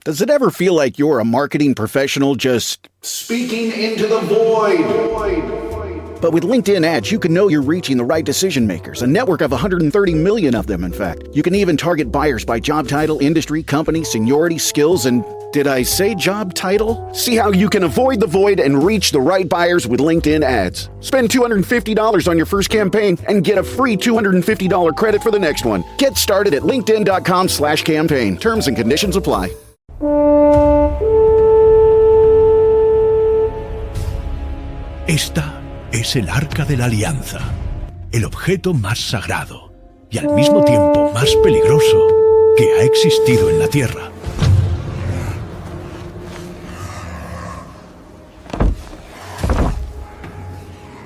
Does it ever feel like you're a marketing professional just speaking into the void? But with LinkedIn ads, you can know you're reaching the right decision makers, a network of 130 million of them, in fact. You can even target buyers by job title, industry, company, seniority, skills, and did I say job title? See how you can avoid the void and reach the right buyers with LinkedIn ads. Spend $250 on your first campaign and get a free $250 credit for the next one. Get started at linkedin.com/campaign. Terms and conditions apply. Esta es el Arca de la Alianza, el objeto más sagrado y al mismo tiempo más peligroso que ha existido en la Tierra.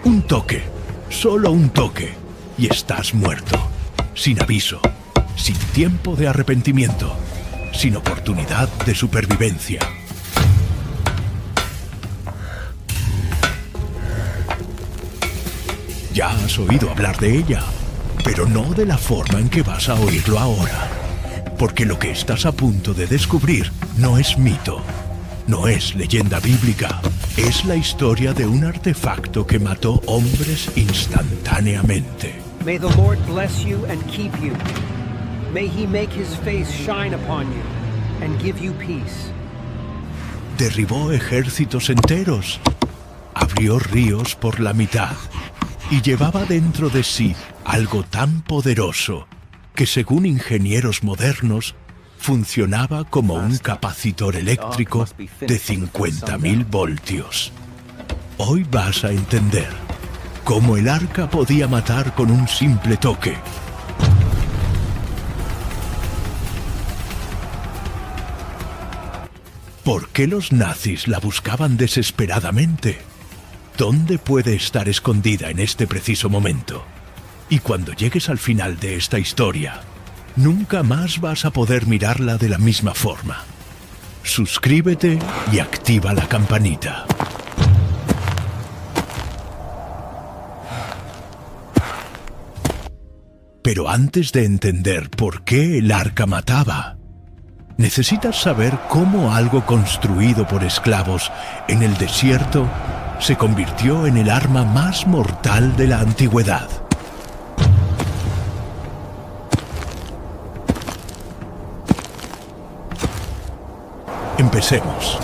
Un toque, solo un toque, y estás muerto, sin aviso, sin tiempo de arrepentimiento, sin oportunidad de supervivencia. Ya has oído hablar de ella, pero no de la forma en que vas a oírlo ahora. Porque lo que estás a punto de descubrir no es mito, no es leyenda bíblica, es la historia de un artefacto que mató hombres instantáneamente. May the Lord bless you and keep you. May he make his face shine upon you and give you peace. Derribó ejércitos enteros, abrió ríos por la mitad y llevaba dentro de sí algo tan poderoso que, según ingenieros modernos, funcionaba como un capacitor eléctrico de 50.000 voltios. Hoy vas a entender cómo el arca podía matar con un simple toque. ¿Por qué los nazis la buscaban desesperadamente? ¿Dónde puede estar escondida en este preciso momento? Y cuando llegues al final de esta historia, nunca más vas a poder mirarla de la misma forma. Suscríbete y activa la campanita. Pero antes de entender por qué el arca mataba, necesitas saber cómo algo construido por esclavos en el desierto se convirtió en el arma más mortal de la antigüedad. Empecemos.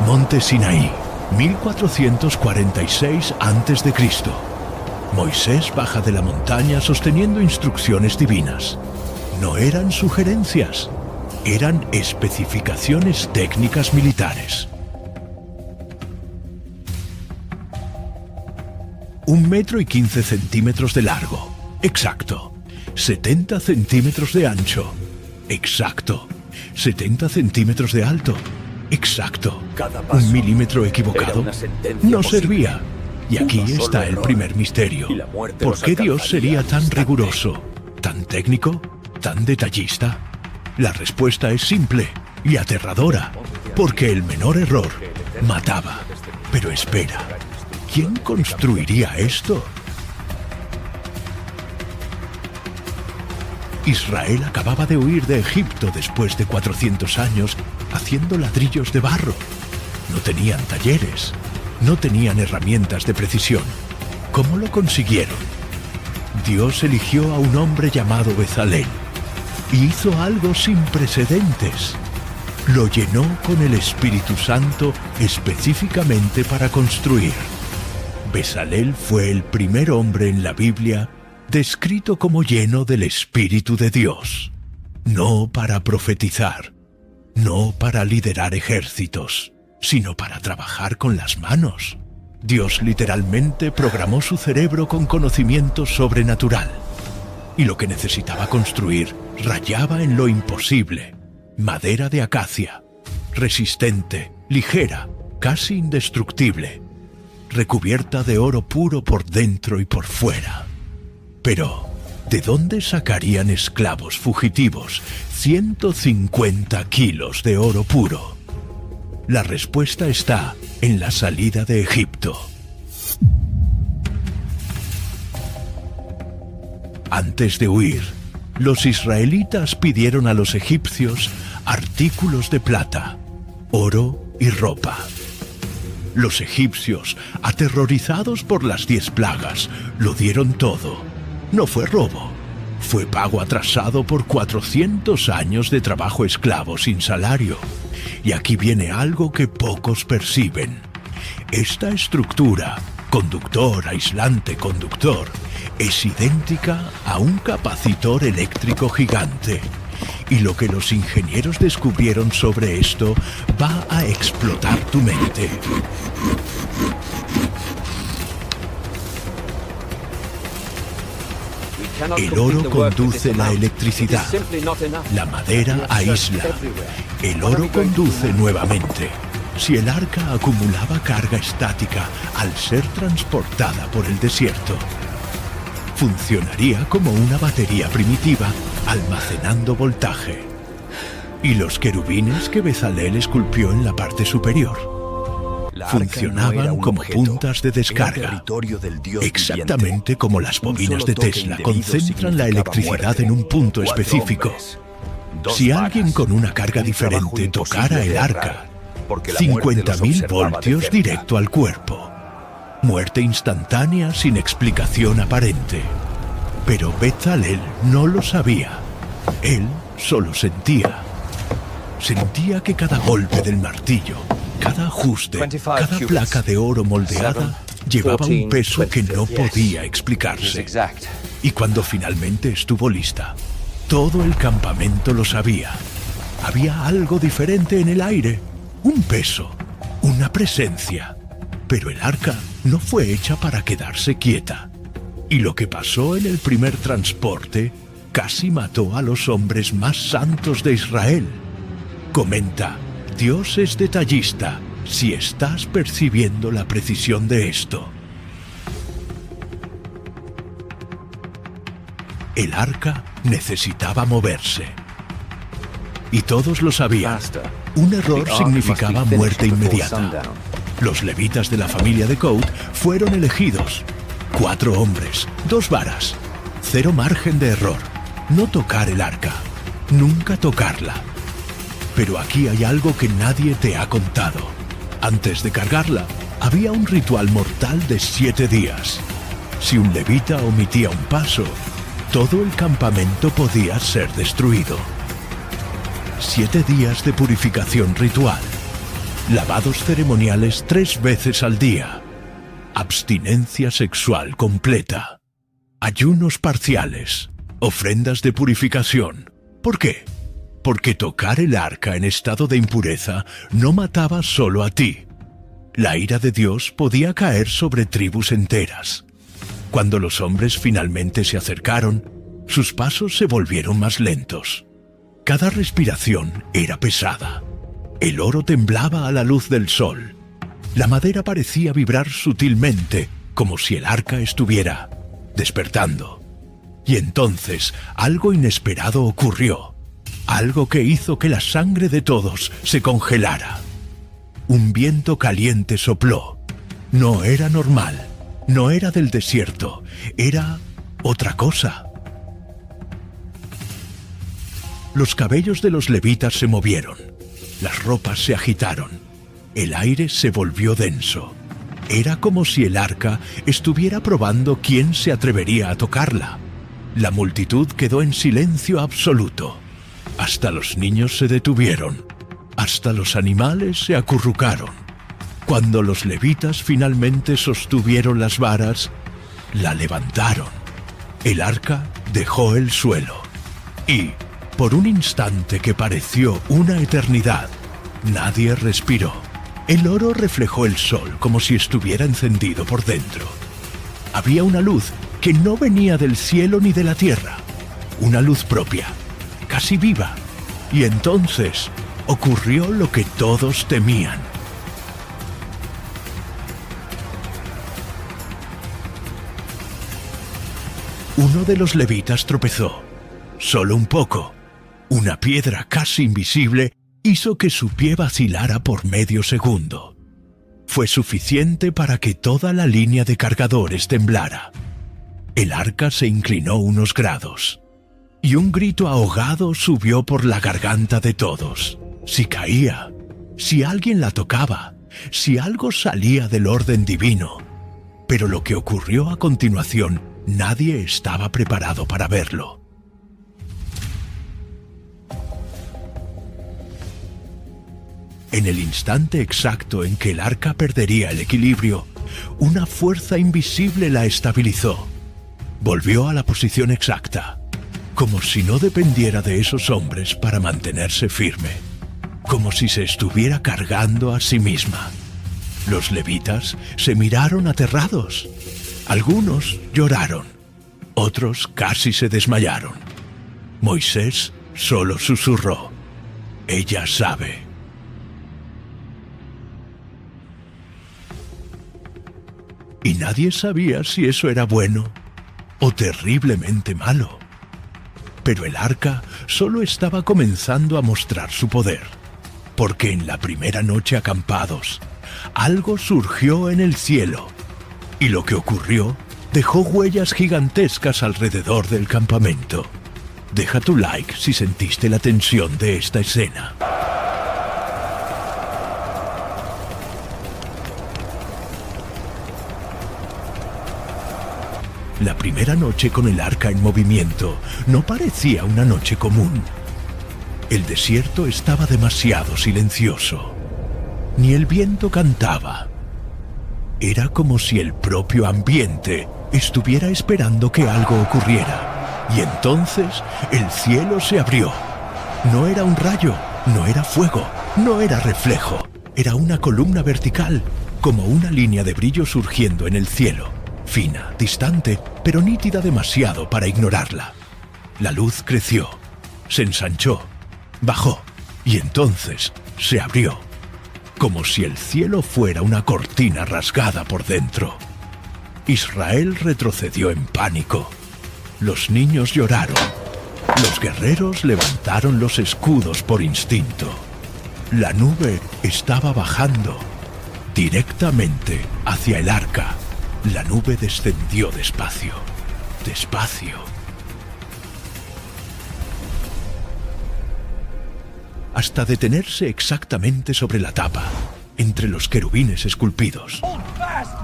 Monte Sinaí, 1446 a.C. Moisés baja de la montaña sosteniendo instrucciones divinas. No eran sugerencias, eran especificaciones técnicas militares. 1,15 metros de largo, exacto. 70 centímetros de ancho, exacto. 70 centímetros de alto, exacto. 1 milímetro equivocado no servía. Y aquí está el primer misterio. ¿Por qué Dios sería tan riguroso, tan técnico, tan detallista? La respuesta es simple y aterradora. Porque el menor error mataba. Pero espera, ¿quién construiría esto? Israel acababa de huir de Egipto después de 400 años haciendo ladrillos de barro. No tenían talleres, no tenían herramientas de precisión. ¿Cómo lo consiguieron? Dios eligió a un hombre llamado Bezalel y hizo algo sin precedentes. Lo llenó con el Espíritu Santo específicamente para construir. Bezalel fue el primer hombre en la Biblia descrito como lleno del Espíritu de Dios. No para profetizar, no para liderar ejércitos, sino para trabajar con las manos. Dios literalmente programó su cerebro con conocimiento sobrenatural. Y lo que necesitaba construir rayaba en lo imposible. Madera de acacia, resistente, ligera, casi indestructible, recubierta de oro puro por dentro y por fuera. Pero, ¿de dónde sacarían esclavos fugitivos 150 kilos de oro puro? La respuesta está en la salida de Egipto. Antes de huir, los israelitas pidieron a los egipcios artículos de plata, oro y ropa. Los egipcios, aterrorizados por las 10 plagas, lo dieron todo. No fue robo, fue pago atrasado por 400 años de trabajo esclavo sin salario. Y aquí viene algo que pocos perciben. Esta estructura, conductor, aislante, conductor, es idéntica a un capacitor eléctrico gigante. Y lo que los ingenieros descubrieron sobre esto va a explotar tu mente. El oro conduce la electricidad. La madera aísla. El oro conduce nuevamente. Si el arca acumulaba carga estática al ser transportada por el desierto, funcionaría como una batería primitiva almacenando voltaje. Y los querubines que Bezalel esculpió en la parte superior funcionaban como puntas de descarga, exactamente como las bobinas de Tesla concentran la electricidad en un punto específico. Si alguien con una carga diferente tocara el arca, 50.000 voltios directo al cuerpo. Muerte instantánea sin explicación aparente. Pero Bezalel no lo sabía. Él solo sentía. Sentía que cada golpe del martillo, cada ajuste, cada placa de oro moldeada llevaba un peso que no podía explicarse. Y cuando finalmente estuvo lista, todo el campamento lo sabía. Había algo diferente en el aire, un peso, una presencia. Pero el arca no fue hecha para quedarse quieta. Y lo que pasó en el primer transporte casi mató a los hombres más santos de Israel. Comenta, Dios es detallista si estás percibiendo la precisión de esto. El arca necesitaba moverse. Y todos lo sabían. Un error significaba muerte inmediata. Los levitas de la familia de Coat fueron elegidos. 4 hombres, 2 varas. 0 margen de error. No tocar el arca. Nunca tocarla. Pero aquí hay algo que nadie te ha contado. Antes de cargarla, había un ritual mortal de 7 días. Si un levita omitía un paso, todo el campamento podía ser destruido. 7 días de purificación ritual. Lavados ceremoniales 3 veces al día. Abstinencia sexual completa. Ayunos parciales. Ofrendas de purificación. ¿Por qué? Porque tocar el arca en estado de impureza no mataba solo a ti. La ira de Dios podía caer sobre tribus enteras. Cuando los hombres finalmente se acercaron, sus pasos se volvieron más lentos. Cada respiración era pesada. El oro temblaba a la luz del sol. La madera parecía vibrar sutilmente, como si el arca estuviera despertando. Y entonces algo inesperado ocurrió. Algo que hizo que la sangre de todos se congelara. Un viento caliente sopló. No era normal. No era del desierto. Era otra cosa. Los cabellos de los levitas se movieron. Las ropas se agitaron. El aire se volvió denso. Era como si el arca estuviera probando quién se atrevería a tocarla. La multitud quedó en silencio absoluto. Hasta los niños se detuvieron. Hasta los animales se acurrucaron. Cuando los levitas finalmente sostuvieron las varas, la levantaron. El arca dejó el suelo. Y, por un instante que pareció una eternidad, nadie respiró. El oro reflejó el sol como si estuviera encendido por dentro. Había una luz que no venía del cielo ni de la tierra. Una luz propia, casi viva. Y entonces ocurrió lo que todos temían. Uno de los levitas tropezó, solo un poco. Una piedra casi invisible hizo que su pie vacilara por medio segundo. Fue suficiente para que toda la línea de cargadores temblara. El arca se inclinó unos grados. y un grito ahogado subió por la garganta de todos. Si caía, si alguien la tocaba, si algo salía del orden divino. Pero lo que ocurrió a continuación, nadie estaba preparado para verlo. En el instante exacto en que el arca perdería el equilibrio, una fuerza invisible la estabilizó. Volvió a la posición exacta, como si no dependiera de esos hombres para mantenerse firme, como si se estuviera cargando a sí misma. Los levitas se miraron aterrados. Algunos lloraron, otros casi se desmayaron. Moisés solo susurró: «Ella sabe». Y nadie sabía si eso era bueno o terriblemente malo. Pero el arca solo estaba comenzando a mostrar su poder, porque en la primera noche acampados, algo surgió en el cielo, y lo que ocurrió dejó huellas gigantescas alrededor del campamento. Deja tu like si sentiste la tensión de esta escena. La primera noche con el arca en movimiento no parecía una noche común. El desierto estaba demasiado silencioso. Ni el viento cantaba. Era como si el propio ambiente estuviera esperando que algo ocurriera. Y entonces el cielo se abrió. No era un rayo, no era fuego, no era reflejo. Era una columna vertical, como una línea de brillo surgiendo en el cielo. Fina, distante, pero nítida demasiado para ignorarla. La luz creció, se ensanchó, bajó y entonces se abrió, como si el cielo fuera una cortina rasgada por dentro. Israel retrocedió en pánico. Los niños lloraron. Los guerreros levantaron los escudos por instinto. La nube estaba bajando directamente hacia el arca. La nube descendió despacio, despacio. Hasta detenerse exactamente sobre la tapa, entre los querubines esculpidos.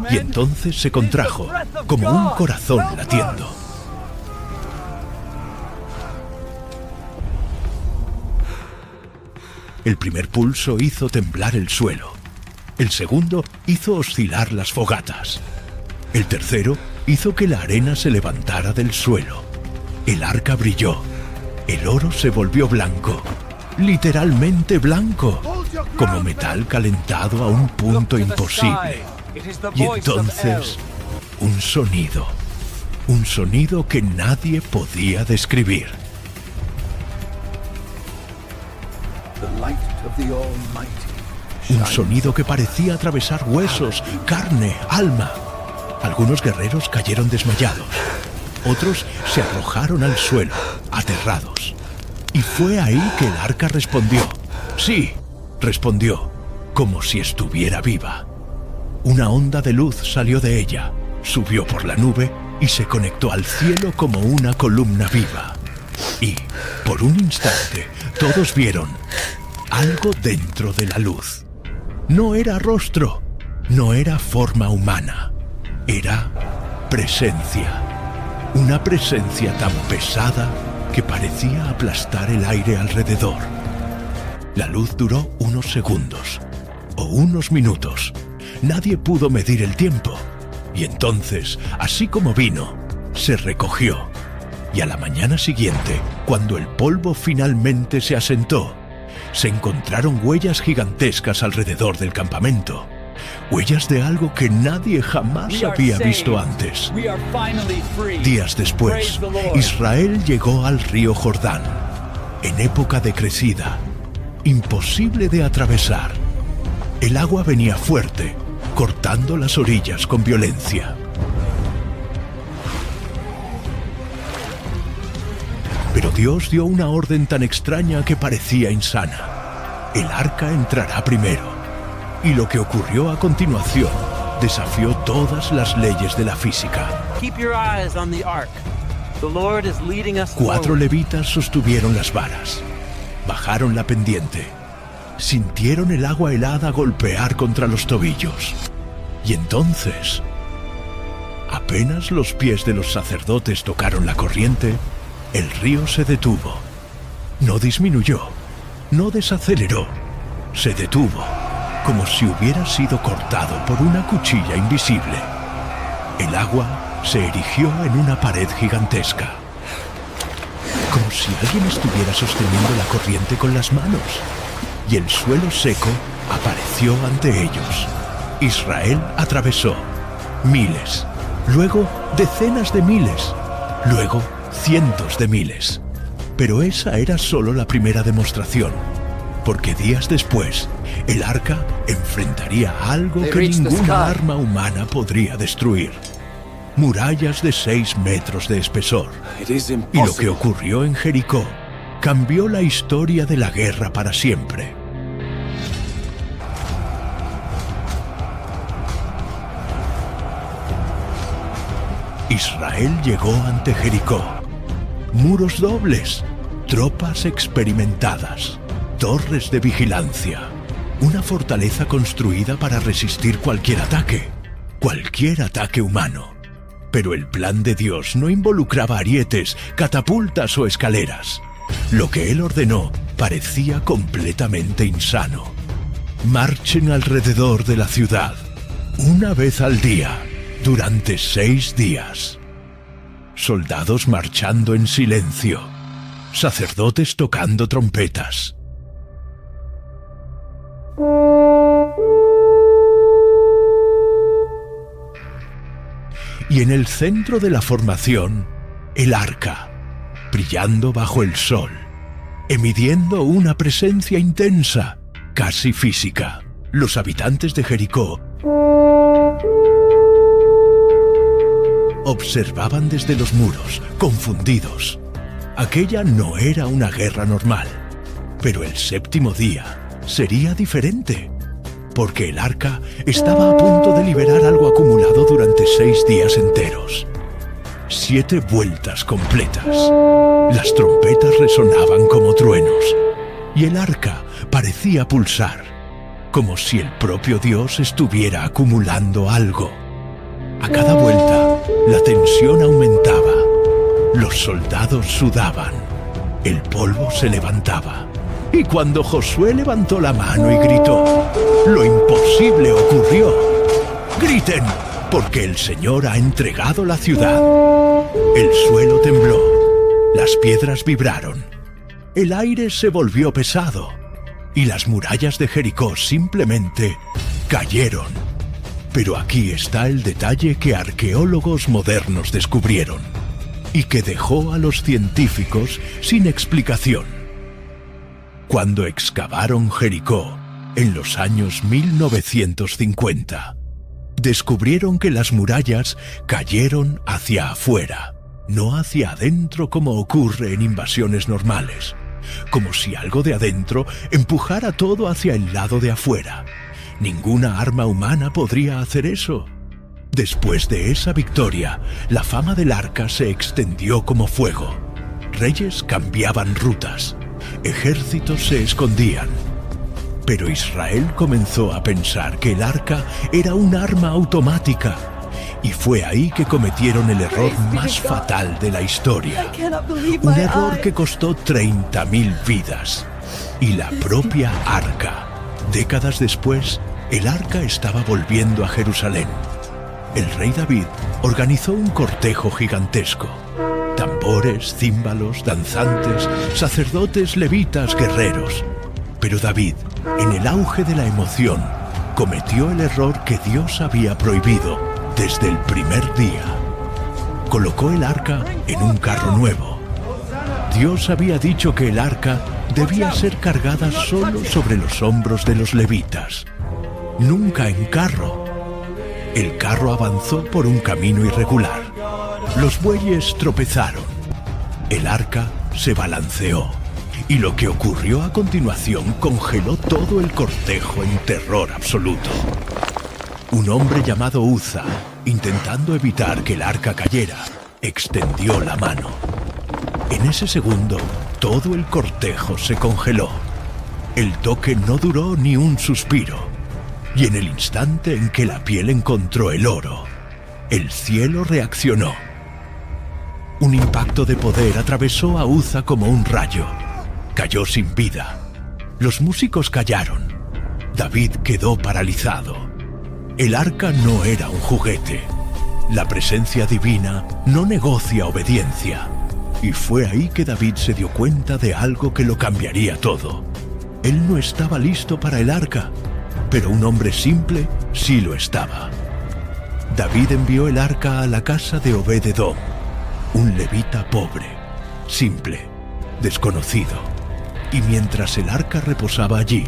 Y entonces se contrajo, como un corazón latiendo. El primer pulso hizo temblar el suelo. El segundo hizo oscilar las fogatas. El tercero hizo que la arena se levantara del suelo. El arca brilló. El oro se volvió blanco. Literalmente blanco. Como metal calentado a un punto imposible. Y entonces, un sonido. Un sonido que nadie podía describir. Un sonido que parecía atravesar huesos, carne, alma. Algunos guerreros cayeron desmayados. Otros se arrojaron al suelo, aterrados. Y fue ahí que el arca respondió. Sí, respondió, como si estuviera viva. Una onda de luz salió de ella, subió por la nube y se conectó al cielo como una columna viva. Y, por un instante, todos vieron algo dentro de la luz. No era rostro, no era forma humana. Era presencia. Una presencia tan pesada que parecía aplastar el aire alrededor. La luz duró unos segundos o unos minutos. Nadie pudo medir el tiempo. Y entonces, así como vino, se recogió. Y a la mañana siguiente, cuando el polvo finalmente se asentó, se encontraron huellas gigantescas alrededor del campamento. Huellas de algo que nadie jamás había visto antes. Días después, Israel llegó al río Jordán, en época de crecida, imposible de atravesar. El agua venía fuerte, cortando las orillas con violencia. Pero Dios dio una orden tan extraña que parecía insana. El arca entrará primero. Y lo que ocurrió a continuación desafió todas las leyes de la física. Keep your eyes on the ark. The Lord is leading us 4 forward. levitas sostuvieron las varas. Bajaron la pendiente. Sintieron el agua helada golpear contra los tobillos. Y entonces, apenas los pies de los sacerdotes tocaron la corriente, el río se detuvo. No disminuyó, no desaceleró, se detuvo, como si hubiera sido cortado por una cuchilla invisible. El agua se erigió en una pared gigantesca, como si alguien estuviera sosteniendo la corriente con las manos, y el suelo seco apareció ante ellos. Israel atravesó miles, luego decenas de miles, luego cientos de miles. Pero esa era solo la primera demostración, porque días después, el arca enfrentaría algo que ninguna arma humana podría destruir. Murallas de 6 metros de espesor. Y lo que ocurrió en Jericó cambió la historia de la guerra para siempre. Israel llegó ante Jericó. Muros dobles, tropas experimentadas, torres de vigilancia, una fortaleza construida para resistir cualquier ataque humano. Pero el plan de Dios no involucraba arietes, catapultas o escaleras. Lo que Él ordenó parecía completamente insano. Marchen alrededor de la ciudad, una vez al día, durante 6 días. Soldados marchando en silencio, sacerdotes tocando trompetas. Y en el centro de la formación, el arca, brillando bajo el sol, emitiendo una presencia intensa, casi física. Los habitantes de Jericó observaban desde los muros, confundidos. Aquella no era una guerra normal, pero el 7º día sería diferente, porque el arca estaba a punto de liberar algo acumulado durante 6 días enteros. 7 vueltas completas. Las trompetas resonaban como truenos, y el arca parecía pulsar, como si el propio Dios estuviera acumulando algo. A cada vuelta, la tensión aumentaba. Los soldados sudaban. El polvo se levantaba. Y cuando Josué levantó la mano y gritó, lo imposible ocurrió. ¡Griten! Porque el Señor ha entregado la ciudad. El suelo tembló. Las piedras vibraron. El aire se volvió pesado. Y las murallas de Jericó simplemente cayeron. Pero aquí está el detalle que arqueólogos modernos descubrieron y que dejó a los científicos sin explicación. Cuando excavaron Jericó en los años 1950, descubrieron que las murallas cayeron hacia afuera, no hacia adentro como ocurre en invasiones normales, como si algo de adentro empujara todo hacia el lado de afuera. Ninguna arma humana podría hacer eso. Después de esa victoria, la fama del arca se extendió como fuego. Reyes cambiaban rutas, ejércitos se escondían. Pero Israel comenzó a pensar que el arca era un arma automática, y fue ahí que cometieron el error más fatal de la historia. Un error que costó 30.000 vidas. Y la propia arca. Décadas después, el arca estaba volviendo a Jerusalén. El rey David organizó un cortejo gigantesco. Tambores, címbalos, danzantes, sacerdotes, levitas, guerreros. Pero David, en el auge de la emoción, cometió el error que Dios había prohibido desde el primer día. Colocó el arca en un carro nuevo. Dios había dicho que el arca debía ser cargada solo sobre los hombros de los levitas, nunca en carro. El carro avanzó por un camino irregular. Los bueyes tropezaron. El arca se balanceó. Y lo que ocurrió a continuación congeló todo el cortejo en terror absoluto. Un hombre llamado Uza, intentando evitar que el arca cayera, extendió la mano. En ese segundo, todo el cortejo se congeló. El toque no duró ni un suspiro, y en el instante en que la piel encontró el oro, el cielo reaccionó. Un impacto de poder atravesó a Uza como un rayo. Cayó sin vida. Los músicos callaron. David quedó paralizado. El arca no era un juguete. La presencia divina no negocia obediencia. Y fue ahí que David se dio cuenta de algo que lo cambiaría todo. Él no estaba listo para el arca, pero un hombre simple sí lo estaba. David envió el arca a la casa de Obed-edom, un levita pobre, simple, desconocido. Y mientras el arca reposaba allí,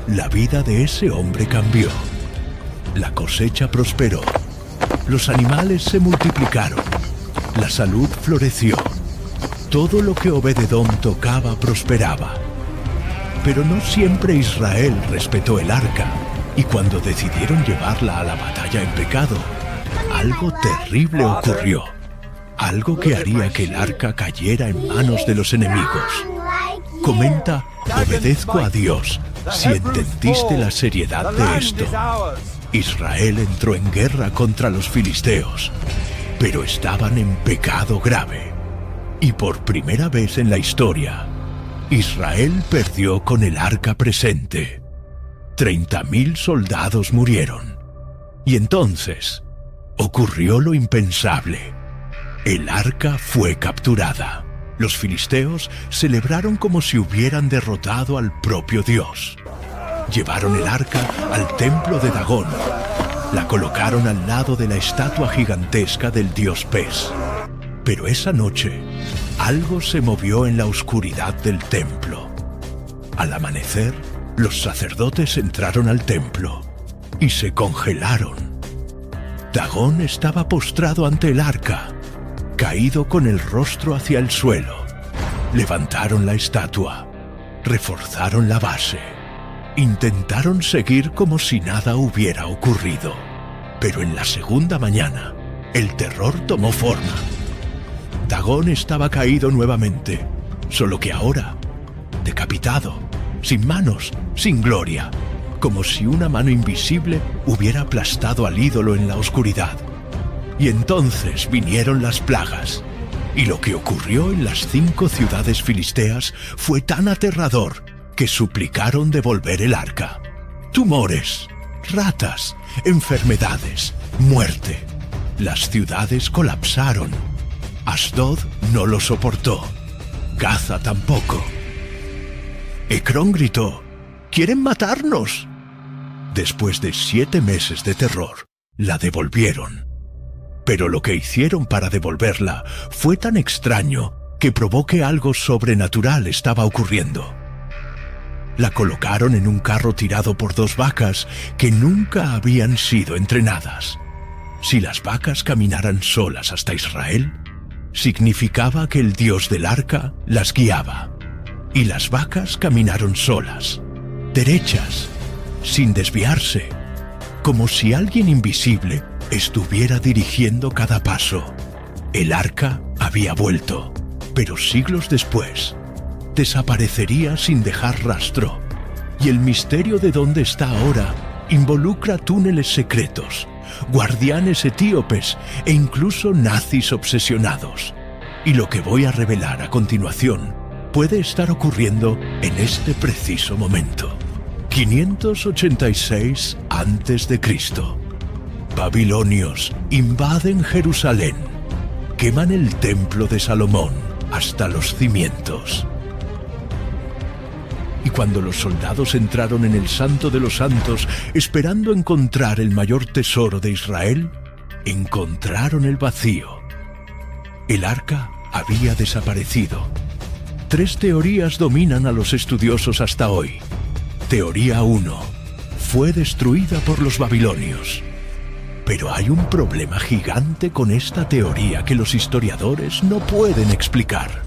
la vida de ese hombre cambió. La cosecha prosperó, los animales se multiplicaron, la salud floreció. Todo lo que Obed-edom tocaba prosperaba. Pero no siempre Israel respetó el arca, y cuando decidieron llevarla a la batalla en pecado, algo terrible ocurrió. Algo que haría que el arca cayera en manos de los enemigos. Comenta: obedezco a Dios si entendiste la seriedad de esto. Israel entró en guerra contra los filisteos, pero estaban en pecado grave. Y por primera vez en la historia, Israel perdió con el arca presente. 30.000 soldados murieron. Y entonces ocurrió lo impensable. El arca fue capturada. Los filisteos celebraron como si hubieran derrotado al propio Dios. Llevaron el arca al templo de Dagón. La colocaron al lado de la estatua gigantesca del dios pez. Pero esa noche, algo se movió en la oscuridad del templo. Al amanecer, los sacerdotes entraron al templo y se congelaron. Dagón estaba postrado ante el arca, caído con el rostro hacia el suelo. Levantaron la estatua, reforzaron la base, intentaron seguir como si nada hubiera ocurrido. Pero en la segunda mañana, el terror tomó forma. Dagón estaba caído nuevamente, solo que ahora, decapitado, sin manos, sin gloria, como si una mano invisible hubiera aplastado al ídolo en la oscuridad. Y entonces vinieron las plagas, y lo que ocurrió en las 5 ciudades filisteas fue tan aterrador que suplicaron devolver el arca. Tumores, ratas, enfermedades, muerte. Las ciudades colapsaron. Asdod no lo soportó. Gaza tampoco. Ecrón gritó: ¡quieren matarnos! Después de 7 meses de terror, la devolvieron. Pero lo que hicieron para devolverla fue tan extraño que probó que algo sobrenatural estaba ocurriendo. La colocaron en un carro tirado por 2 vacas que nunca habían sido entrenadas. Si las vacas caminaran solas hasta Israel, significaba que el Dios del arca las guiaba. Y las vacas caminaron solas, derechas, sin desviarse, como si alguien invisible estuviera dirigiendo cada paso. El arca había vuelto, pero siglos después desaparecería sin dejar rastro. Y el misterio de dónde está ahora involucra túneles secretos, guardianes etíopes e incluso nazis obsesionados. Y lo que voy a revelar a continuación puede estar ocurriendo en este preciso momento. 586 a.C. Babilonios invaden Jerusalén, queman el templo de Salomón hasta los cimientos. Y cuando los soldados entraron en el Santo de los Santos esperando encontrar el mayor tesoro de Israel, encontraron el vacío. El arca había desaparecido. 3 teorías dominan a los estudiosos hasta hoy. Teoría 1. Fue destruida por los babilonios. Pero hay un problema gigante con esta teoría que los historiadores no pueden explicar.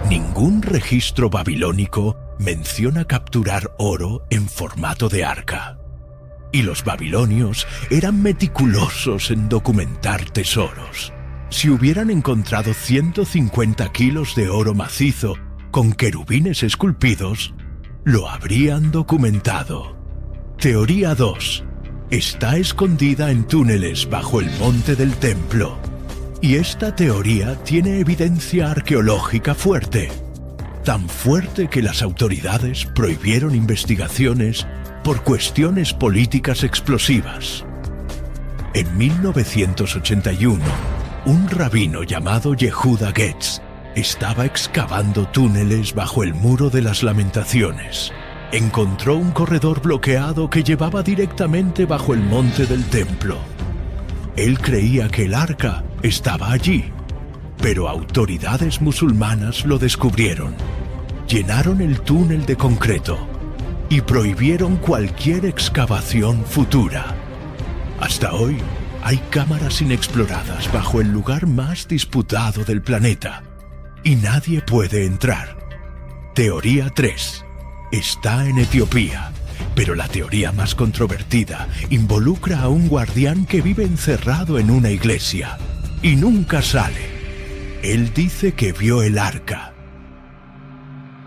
Ningún registro babilónico menciona capturar oro en formato de arca. Y los babilonios eran meticulosos en documentar tesoros. Si hubieran encontrado 150 kilos de oro macizo con querubines esculpidos, lo habrían documentado. Teoría 2. Está escondida en túneles bajo el monte del templo. Y esta teoría tiene evidencia arqueológica fuerte. Tan fuerte que las autoridades prohibieron investigaciones por cuestiones políticas explosivas. En 1981, un rabino llamado Yehuda Getz estaba excavando túneles bajo el Muro de las Lamentaciones. Encontró un corredor bloqueado que llevaba directamente bajo el monte del templo. Él creía que el arca estaba allí, pero autoridades musulmanas lo descubrieron. Llenaron el túnel de concreto y prohibieron cualquier excavación futura. Hasta hoy hay cámaras inexploradas bajo el lugar más disputado del planeta y nadie puede entrar. Teoría 3. Está en Etiopía, pero la teoría más controvertida involucra a un guardián que vive encerrado en una iglesia y nunca sale. Él dice que vio el arca,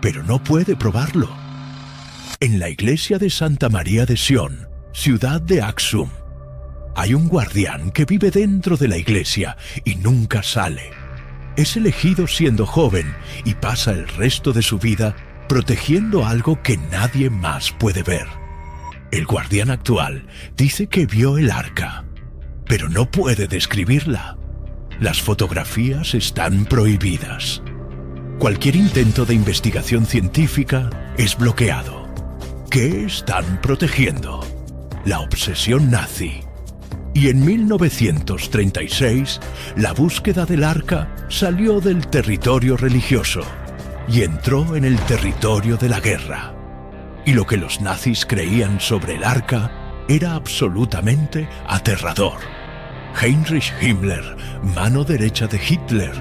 pero no puede probarlo. En la iglesia de Santa María de Sion, ciudad de Aksum, hay un guardián que vive dentro de la iglesia y nunca sale. Es elegido siendo joven y pasa el resto de su vida protegiendo algo que nadie más puede ver. El guardián actual dice que vio el arca, pero no puede describirla. Las fotografías están prohibidas. Cualquier intento de investigación científica es bloqueado. ¿Qué están protegiendo? La obsesión nazi. Y en 1936, la búsqueda del arca salió del territorio religioso y entró en el territorio de la guerra. Y lo que los nazis creían sobre el arca era absolutamente aterrador. Heinrich Himmler, mano derecha de Hitler,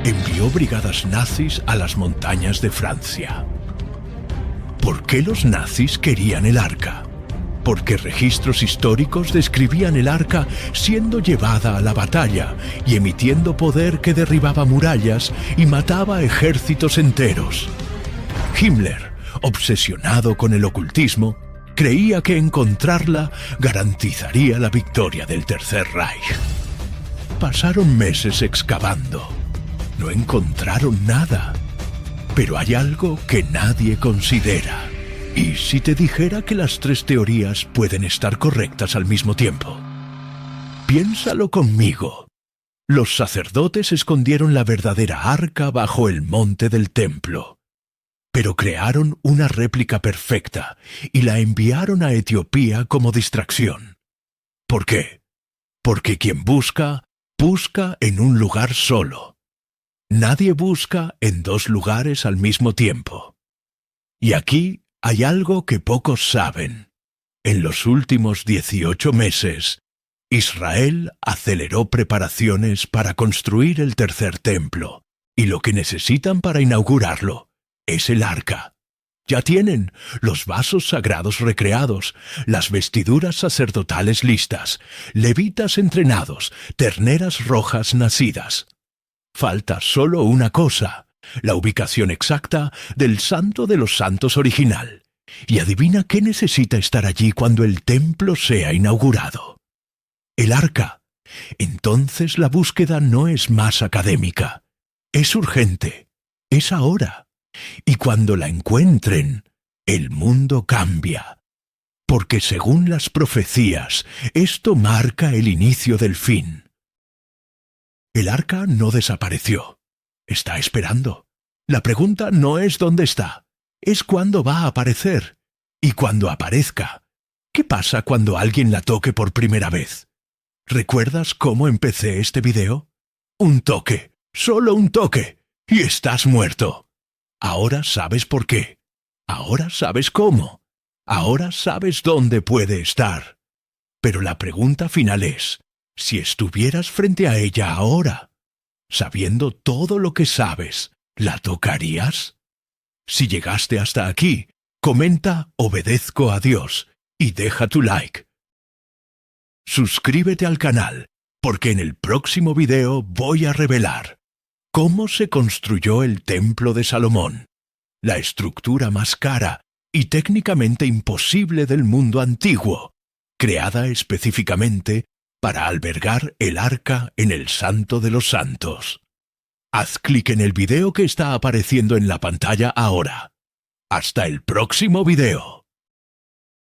envió brigadas nazis a las montañas de Francia. ¿Por qué los nazis querían el arca? Porque registros históricos describían el arca siendo llevada a la batalla y emitiendo poder que derribaba murallas y mataba ejércitos enteros. Himmler, obsesionado con el ocultismo, creía que encontrarla garantizaría la victoria del Tercer Reich. Pasaron meses excavando. No encontraron nada. Pero hay algo que nadie considera. ¿Y si te dijera que las tres teorías pueden estar correctas al mismo tiempo? Piénsalo conmigo. Los sacerdotes escondieron la verdadera arca bajo el monte del templo, pero crearon una réplica perfecta y la enviaron a Etiopía como distracción. ¿Por qué? Porque quien busca, busca en un lugar solo. Nadie busca en dos lugares al mismo tiempo. Y aquí hay algo que pocos saben. En los últimos 18 meses, Israel aceleró preparaciones para construir el tercer templo, y lo que necesitan para inaugurarlo es el arca. Ya tienen los vasos sagrados recreados, las vestiduras sacerdotales listas, levitas entrenados, terneras rojas nacidas. Falta solo una cosa: la ubicación exacta del Santo de los Santos original. Y adivina qué necesita estar allí cuando el templo sea inaugurado. El arca. Entonces la búsqueda no es más académica. Es urgente. Es ahora. Y cuando la encuentren, el mundo cambia. Porque según las profecías, esto marca el inicio del fin. El arca no desapareció. Está esperando. La pregunta no es dónde está, es cuándo va a aparecer. Y cuando aparezca, ¿qué pasa cuando alguien la toque por primera vez? ¿Recuerdas cómo empecé este video? Un toque, solo un toque, y estás muerto. Ahora sabes por qué. Ahora sabes cómo. Ahora sabes dónde puede estar. Pero la pregunta final es, si estuvieras frente a ella ahora, sabiendo todo lo que sabes, ¿la tocarías? Si llegaste hasta aquí, comenta "obedezco a Dios" y deja tu like. Suscríbete al canal, porque en el próximo video voy a revelar cómo se construyó el Templo de Salomón, la estructura más cara y técnicamente imposible del mundo antiguo, creada específicamente para albergar el arca en el Santo de los Santos. Haz clic en el video que está apareciendo en la pantalla ahora. ¡Hasta el próximo video!